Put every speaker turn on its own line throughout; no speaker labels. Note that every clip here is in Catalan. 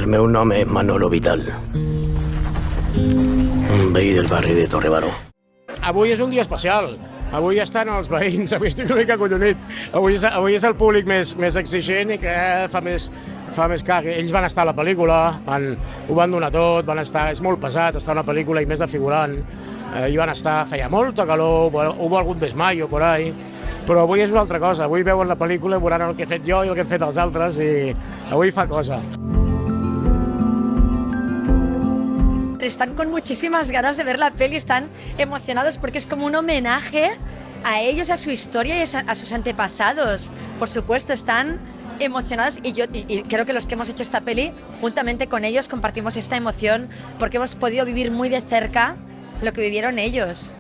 El meu nom és Manolo Vital, un veí del barri de Torre Baró.
Avui és un dia especial. Avui estan els veïns, avui estic una mica acollonit. Avui és el públic més exigent i que fa més cague. Ells van estar a la pel·lícula, ho van donar tot, és molt pesat estar a una pel·lícula i més de figurant. Hi van estar, feia molta calor, hubo algun desmayo por ahí, però avui és una altra cosa. Avui veuen la pel·lícula, veuran el que he fet jo i el que han fet els altres i avui fa cosa.
Están con muchísimas ganas de ver la peli, están emocionados porque es como un homenaje a ellos, a su historia y a sus antepasados. Por supuesto, están emocionados y creo que los que hemos hecho esta peli, juntamente con ellos, compartimos esta emoción porque hemos podido vivir muy de cerca lo que vivieron ellos.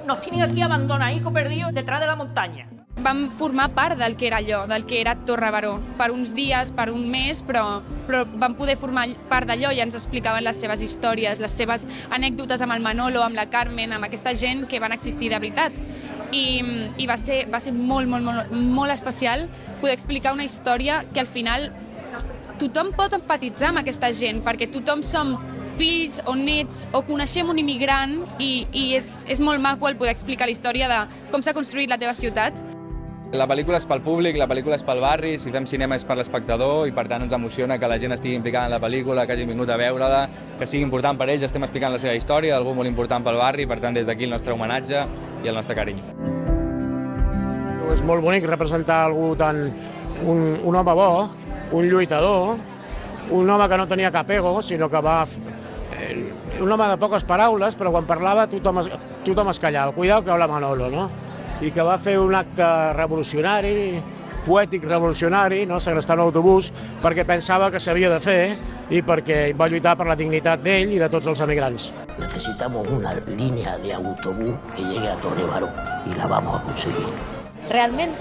Nos tienen aquí abandonaditos, perdidos, detrás de la montaña.
Vam formar part del que era allò, del que era Torre Baró, per uns dies, per un mes, però vam poder formar part d'allò i ens explicaven les seves històries, les seves anècdotes amb el Manolo, amb la Carmen, amb aquesta gent que van existir de veritat. I va ser molt especial poder explicar una història que al final tothom pot empatitzar amb aquesta gent, perquè tothom som fills o nets o coneixem un immigrant i és molt maco el poder explicar la història de com s'ha construït la teva ciutat.
La pel·lícula és pel públic, la pel·lícula és pel barri, si fem cinema és per l'espectador i per tant ens emociona que la gent estigui implicada en la pel·lícula, que hagin vingut a veure-la, que sigui important per ells, estem explicant la seva història, algú molt important pel barri, per tant des d'aquí el nostre homenatge i el nostre carinyo.
És molt bonic representar algú tan... un home bo, un lluitador, un home que no tenia cap ego, sinó que va... un home de poques paraules, però quan parlava tothom es callava. Cuidao que habla Manolo, no? I que va fer un acte revolucionari, poètic revolucionari, no? Segrestar un autobús, perquè pensava que s'havia de fer i perquè va lluitar per la dignitat d'ell i de tots els emigrants.
Necesitamos una línea de autobús que llegue a Torre Baró y la vamos a conseguir.
Realment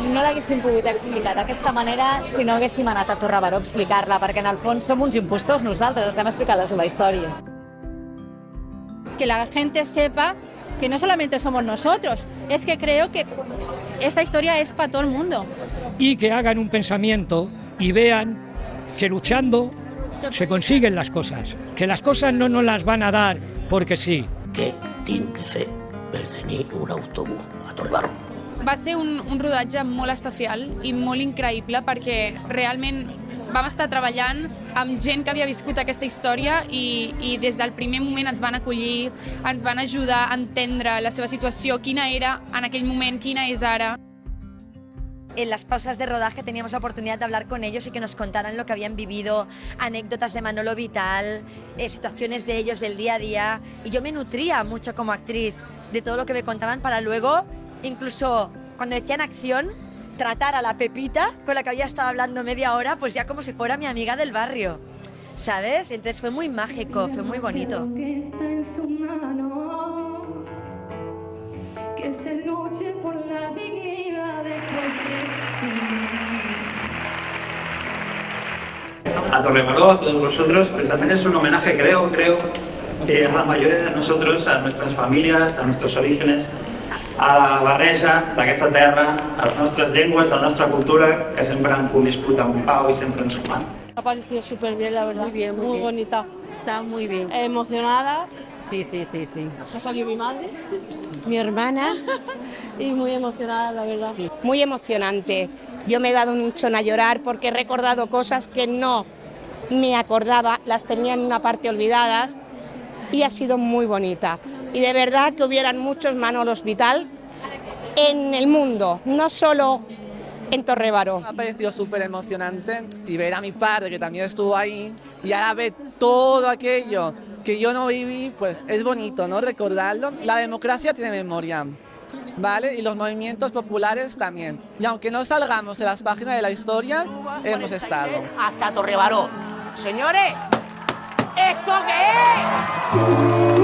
no l'haguéssim pogut explicar d'aquesta manera si no haguéssim anat a Torre Baró a explicar-la, perquè en el fons som uns impostors nosaltres, estem explicant la seva història.
Que la gente sepa que no solamente somos nosotros, es que creo que esta historia es para todo el mundo.
Y que hagan un pensamiento y vean que luchando se consiguen las cosas, que las cosas no nos las van a dar porque sí.
Què tinc de fer per tenir un autobús a Torre Baró?
Va ser un rodatge molt especial i molt increïble perquè realment vam estar treballant amb gent que havia viscut aquesta història i des del primer moment ens van acollir, ens van ajudar a entendre la seva situació, quina era en aquell moment, quina és ara.
En las pausas de rodaje teníamos la oportunidad de hablar con ellos y que nos contaran lo que habían vivido, anécdotas de Manolo Vital, situaciones de ellos del día a día. Y yo me nutría mucho como actriz de todo lo que me contaban para luego, incluso cuando decían acción, tratar a la Pepita, con la que había estado hablando media hora, pues ya como si fuera mi amiga del barrio, ¿sabes? Entonces fue muy mágico, fue muy bonito.
Que se luche por la dignidad de cualquier
a Torre Baró, a todos vosotros, pero también es un homenaje, creo, a la mayoría de nosotros, a nuestras familias, a nuestros orígenes, a la barreja d'aquesta terra, a les nostres llengües, a la nostra cultura, que sempre han conviscut en pau y siempre en sumar.
Ha parecido súper bien, la verdad. Muy bonita.
Está muy bien.
Emocionadas.
Sí.
Ha salido mi madre,
Mi hermana.
y muy emocionada, la verdad.
Sí. Muy emocionante. Yo me he dado un chón a llorar porque he recordado cosas que no me acordaba, las tenía en una parte olvidadas y ha sido muy bonita. Y de verdad que hubieran muchos Manolos Vital en el mundo, no solo en Torre Baró.
Me ha parecido súper emocionante y ver a mi padre que también estuvo ahí y ahora ver todo aquello que yo no viví, pues es bonito, ¿no? Recordarlo. La democracia tiene memoria, ¿vale? Y los movimientos populares también. Y aunque no salgamos de las páginas de la historia, hemos estado.
Hasta Torre Baró. Señores, ¿esto qué es?